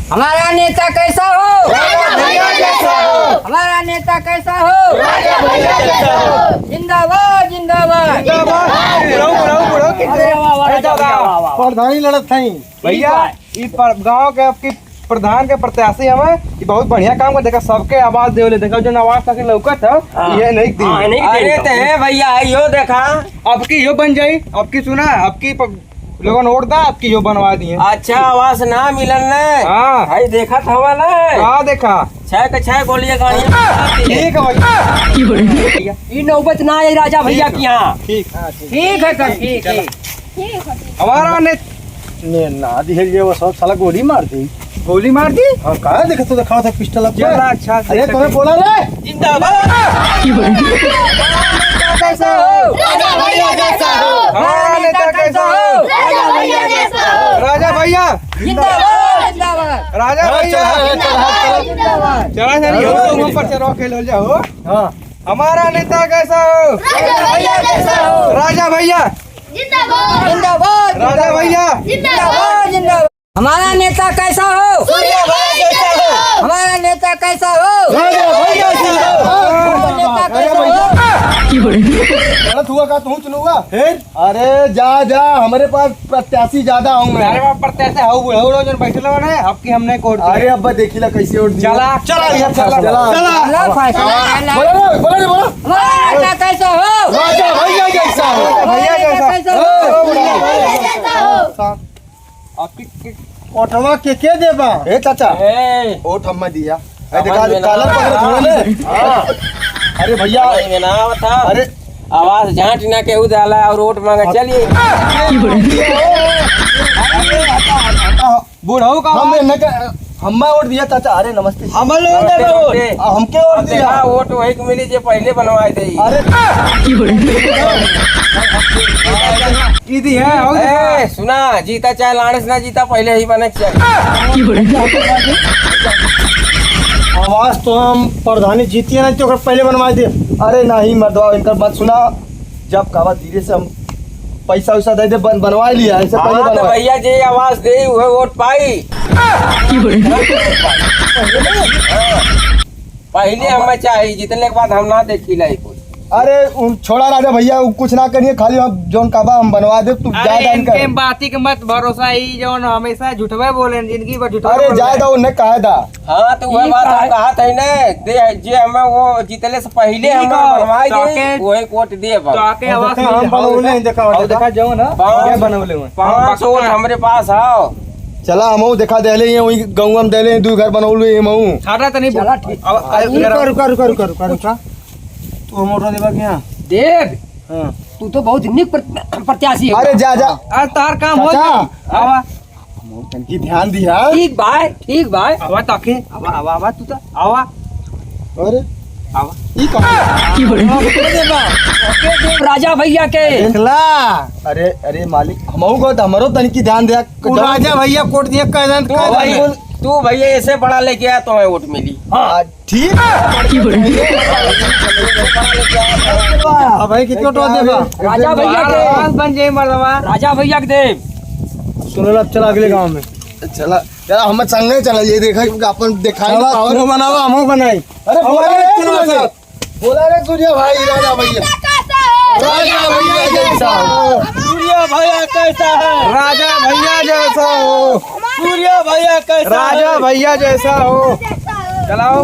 हमारा नेता कैसा हो? हमारा नेता कैसा हो? जिंदाबाद जिंदाबाद। प्रधानी लड़त थी भैया गाँव के आपकी प्रधान के प्रत्याशी हमें ये बहुत बढ़िया काम कर देखा सबके आवाज देवले देखा जो आवाज तक लौकत है ये नहीं दी। अरे तो है भैया यो देखा अब की यो बन जाई अब की सुना अब की लोगन वोट दा अब की यो बनवा दिए। अच्छा आवाज ना मिलन ने हाँ भाई देखा था वाला हाँ देखा 6 के 6 गोलियां गाड़ी ठीक है भैया ये नौबत ना है राजा भैया की यहाँ। ठीक ठीक है सर ठीक है। हमारा ने ना दिखे वो सब साला गोली मार दी। गोली मार दी। हाँ कहा देखा तो दिखाओ था पिस्टल अब चला अच्छा से अरे तुम्हें बोला रे जिंदाबाद। कैसा हो? हमारा नेता कैसा हो? राजा भैया जिंदाबाद जिंदाबाद। राजा भैया चला सर ऊपर से रोक खेल जाओ। हाँ हमारा नेता कैसा हो? राजा भैया जिंदाबाद राजा भैया जिंदाबाद जिंदाबाद। हमारा नेता कैसा हो? हमारा नेता कैसा हो? नेता कैसा हो? गलत हुआ का तू चुनूंगा फिर। अरे जा जा हमारे पास प्रत्याशी ज्यादा हूँ मैं। मेरे बाप प्रत्याशी हाउ बुढ़ो जो बैठे लोग है आपकी हमने कोड अरे अब्बा देखिला कैसे उठ दिया। चला चला चला चला फैसला। बोला हमारा नेता कैसा हो? राजा भैया जैसा हो। भैया नेता जैसा हो? आपकी ओठवा के देबा ए चाचा ओठ हम्मा दिया ए देखा कालर पकड़ थोड़ा ले। अरे भैया अरे आवाज झांट ना के उदाला और वोट मांगा चलिए। बुढ़ो का हमने हम्मा वोट दिया चाचा। अरे नमस्ते हम लोग हमके वोट दिया। वोट वही को मिली जो पहले बनवाए थे। अरे इदी है सुना जीता चाहे लाड़स ना जीता पहले ही बने चाहिए। आवाज तो हम प्रधानी जीतिए नहीं तो पहले बनवा दे। अरे नहीं मर्दवा इनका बात सुना जब कहा धीरे से हम पैसा वैसा दे दे बनवा लिया ऐसे पहले तो बनवा। भैया जी आवाज दे वह वोट पाई। पहले हमें चाहिए जीतने के बाद हम ना देखी लाई कुछ। अरे छोड़ा राजा भैया कुछ ना करिए खाली हम जोन काबा हम बनवा दे तू जा इनके बाती के मत भरोसा ही जो हमेशा झूठवे बोले जिंदगी पर झूठवे। अरे जायदा उन्हें कहा था। हाँ तो वह बात हम कहा था ना दे जे हमें वो जीतने से पहले हमें बनवाई दे वही वोट दे तो आके आवाज हम बनवले देखा जाओ ना क्या बनवले 500 वोट हमारे पास आओ। चला हम देखा देले हैं वही गांव में देले दू घर बनवले हम छाटा तो नहीं चला ठीक रुका तू मोटा देबा क्या देव हां तू तो बहुत निक प्रत्याशी है। अरे जा जा आज तार काम हो चाचा। आवा की ध्यान दिया। ठीक भाई आवा ताके आवा आवा आवा तू तो आवा अरे आवा ई कहां राजा भैया के देखला। अरे अरे मालिक हमहू को हमरो तन की ध्यान दिया राजा भैया कोट दिया कहन तू भैया ऐसे बड़ा लेके आया तो हमें वोट मिली। ठीक भाई कितना टो देबा राजा भैया के बन जाए मरवा राजा भैया के देव सुनला चला अगले गांव में चला यार हम संगे चला ये देखा अपन दिखाई पावर बनावा हमहू बनाई। अरे बोला रे सूर्य भाई राजा भैया जैसा हो। सूर्य भैया कैसा है राजा भैया जैसा हो। सूर्य भैया कैसा राजा भैया जैसा हो। चलाओ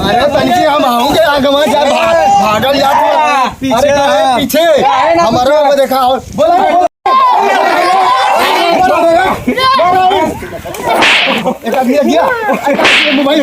अरे तनिक हम आऊंगे आगे में जा भागल जा पीछे पीछे हमारा देखा बोला एक आदमी गया मोबाइल